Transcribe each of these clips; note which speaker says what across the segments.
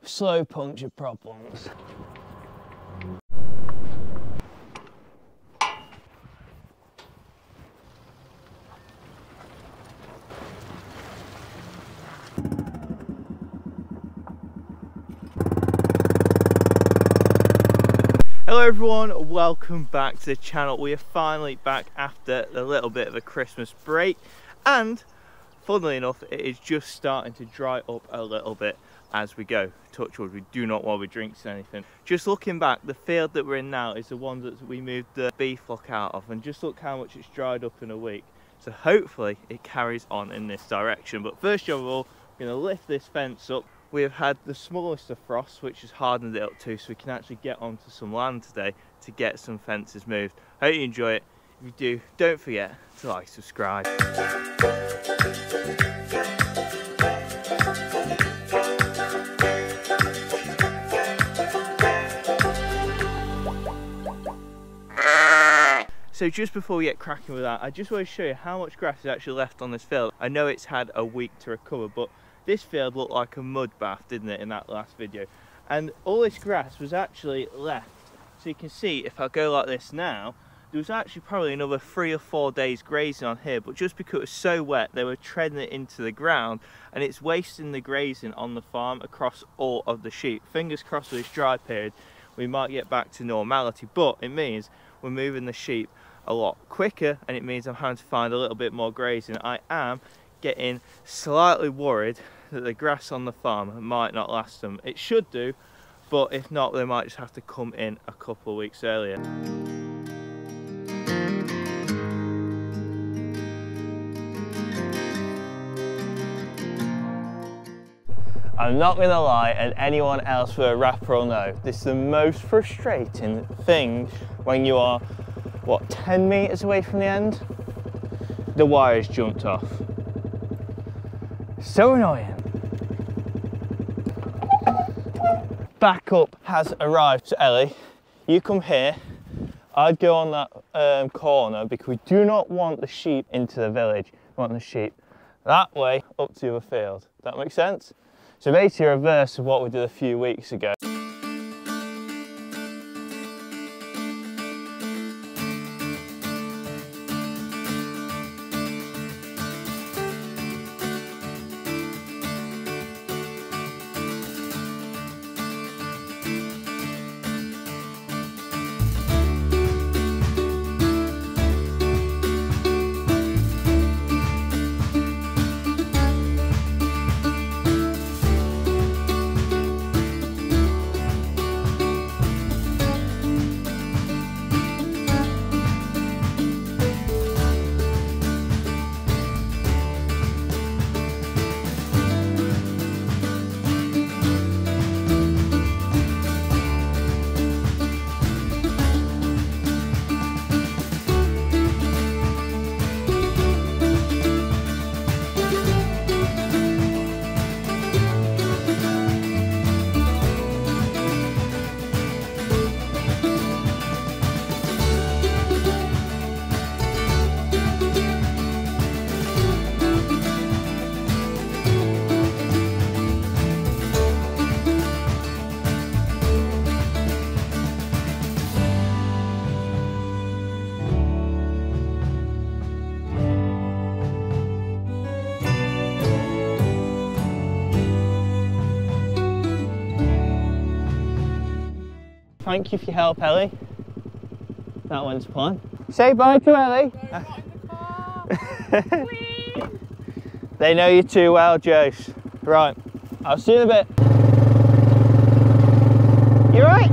Speaker 1: slow puncture problems.
Speaker 2: Hello everyone, welcome back to the channel. We are finally back after a little bit of a Christmas break, and funnily enough it is just starting to dry up a little bit as we go. Touch wood, we do not want to be drinking anything. Just looking back, the field that we're in now is the one that we moved the beef flock out of, and just look how much it's dried up in a week. So hopefully it carries on in this direction. But first of all, we're going to lift this fence up. We have had the smallest of frosts, which has hardened it up too, so we can actually get onto some land today to get some fences moved. Hope you enjoy it. If you do, don't forget to like, subscribe. So just before we get cracking with that, I just want to show you how much grass is actually left on this field. I know it's had a week to recover, but this field looked like a mud bath, didn't it, in that last video? And all this grass was actually left. So you can see, if I go like this now, there was actually probably another 3 or 4 days grazing on here, but just because it was so wet, they were treading it into the ground, and it's wasting the grazing on the farm across all of the sheep. Fingers crossed with this dry period, we might get back to normality, but it means we're moving the sheep a lot quicker, and it means I'm having to find a little bit more grazing. I am getting slightly worried that the grass on the farm might not last them. It should do, but if not, they might just have to come in a couple of weeks earlier. I'm not gonna lie, and anyone else with a rapper will know, this is the most frustrating thing when you are, what, 10 meters away from the end? The wire's jumped off. So annoying. Backup has arrived. So Ellie, you come here. I'd go on that corner because we do not want the sheep into the village. We want the sheep that way up to the other field. That makes sense? So basically reverse of what we did a few weeks ago. Thank you for your help, Ellie. That went to plan. Say bye to Ellie. They know you too well, Jose. Right, I'll see you in a bit. You right?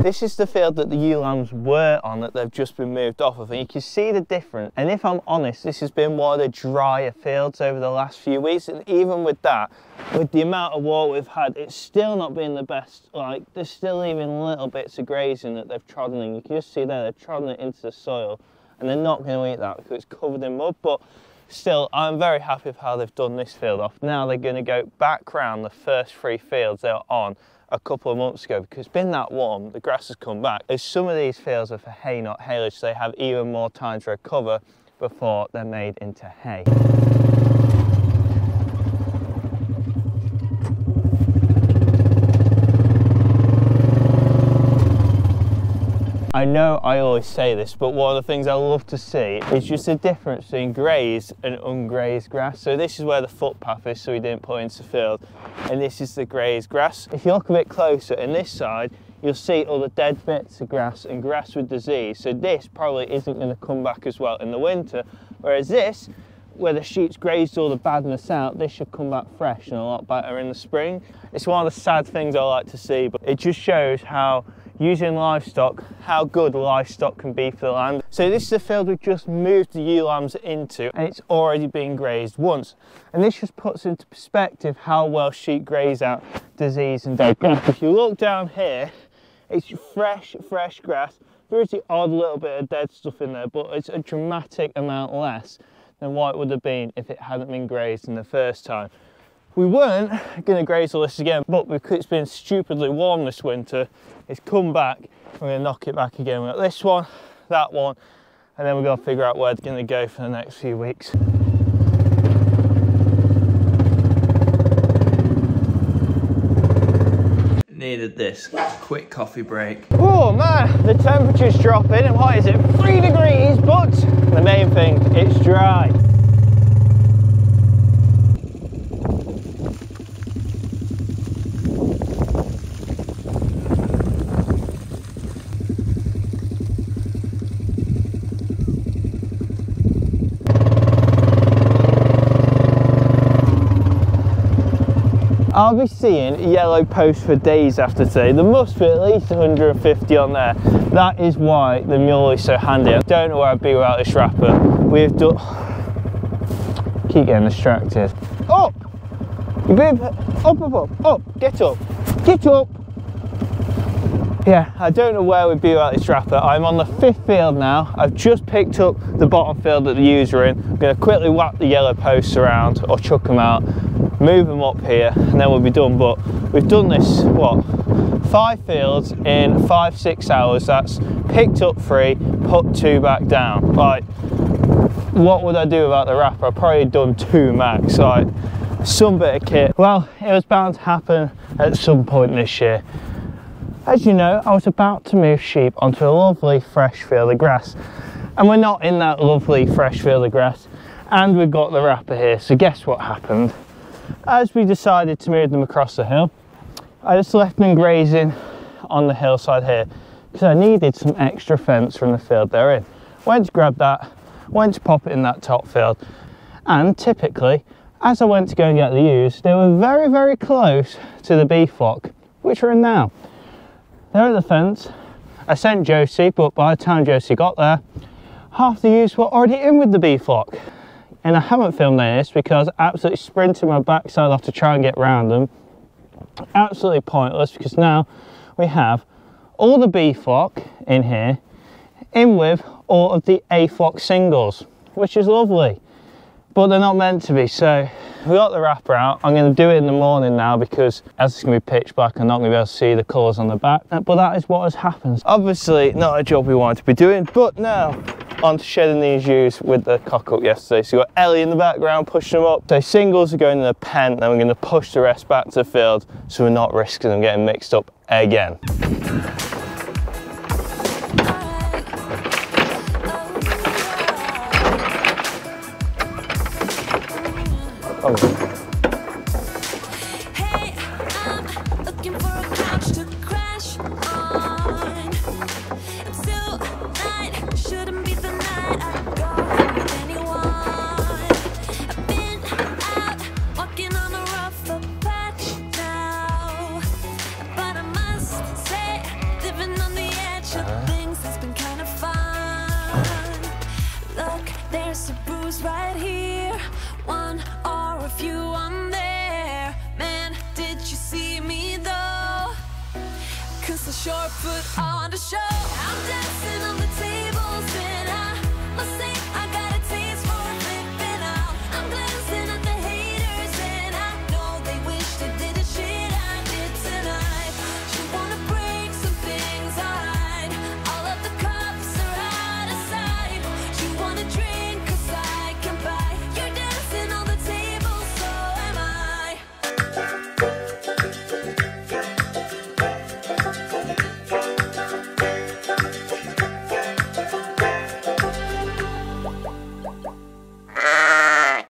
Speaker 2: This is the field that the ewe lambs were on that they've just been moved off of, and you can see the difference. And if I'm honest, this has been one of the drier fields over the last few weeks, and even with that, with the amount of water we've had, it's still not been the best. Like, there's still even little bits of grazing that they've trodden in. You can just see there, they've trodden it into the soil, and they're not going to eat that because it's covered in mud. But still, I'm very happy with how they've done this field off. Now they're going to go back round the first 3 fields they were on a couple of months ago, because it's been that warm, the grass has come back. As some of these fields are for hay, not haylage, so they have even more time to recover before they're made into hay. I know I always say this, but one of the things I love to see is just the difference between grazed and ungrazed grass. So this is where the footpath is, so we didn't put into the field, and this is the grazed grass. If you look a bit closer in this side, you'll see all the dead bits of grass and grass with disease. So this probably isn't going to come back as well in the winter, whereas this, where the sheep's grazed all the badness out, this should come back fresh and a lot better in the spring. It's one of the sad things I like to see, but it just shows how using livestock, how good livestock can be for the land. So this is the field we've just moved the ewe lambs into, and it's already been grazed once. And this just puts into perspective how well sheep graze out disease and dead grass. If you look down here, it's fresh grass. There is the odd little bit of dead stuff in there, but it's a dramatic amount less than what it would have been if it hadn't been grazed in the first time. We weren't going to graze all this again, but because it's been stupidly warm this winter, it's come back. We're going to knock it back again. We've got this one, that one, and then we're going to figure out where it's going to go for the next few weeks. Needed this quick coffee break. Oh man, the temperature's dropping, and what is it, 3 degrees, but the main thing, it's dry. I'll be seeing yellow posts for days after today. There must be at least 150 on there. That is why the mule is so handy. I don't know where I'd be without this wrapper. We've done... Keep getting distracted. Up! You move up, get up, get up! Yeah, I don't know where we'd be without this wrapper. I'm on the 5th field now. I've just picked up the bottom field that the ewes are in. I'm going to quickly whack the yellow posts around or chuck them out, move them up here, and then we'll be done. But we've done this, what, 5 fields in 5-6 hours. That's picked up 3, put 2 back down. Like, what would I do without the wrapper? I've probably done 2 max. Like, some bit of kit. Well, it was bound to happen at some point this year. As you know, I was about to move sheep onto a lovely fresh field of grass, and we're not in that lovely fresh field of grass, and we've got the wrapper here. So guess what happened? As we decided to move them across the hill, I just left them grazing on the hillside here because I needed some extra fence from the field they're in. Went to grab that, went to pop it in that top field, and typically, as I went to go and get the ewes, they were very close to the beef flock, which we're in now. They're at the fence. I sent Josie, but by the time Josie got there, half the ewes were already in with the beef flock. And I haven't filmed this because I absolutely sprinted my backside off to try and get round them. Absolutely pointless, because now we have all the B flock in here, in with all of the A flock singles, which is lovely, but they're not meant to be. So we got the wrapper out. I'm going to do it in the morning now, because as it's going to be pitch black, I'm not going to be able to see the colours on the back. But that is what has happened. Obviously not a job we wanted to be doing, but now on to shedding these ewes with the cock up yesterday. So you've got Ellie in the background pushing them up. So singles are going in the pen, then we're going to push the rest back to the field so we're not risking them getting mixed up again. Oh.
Speaker 3: Right here, one or a few on there. Man, did you see me though? 'Cause I sure put on the show. I'm dancing on the table.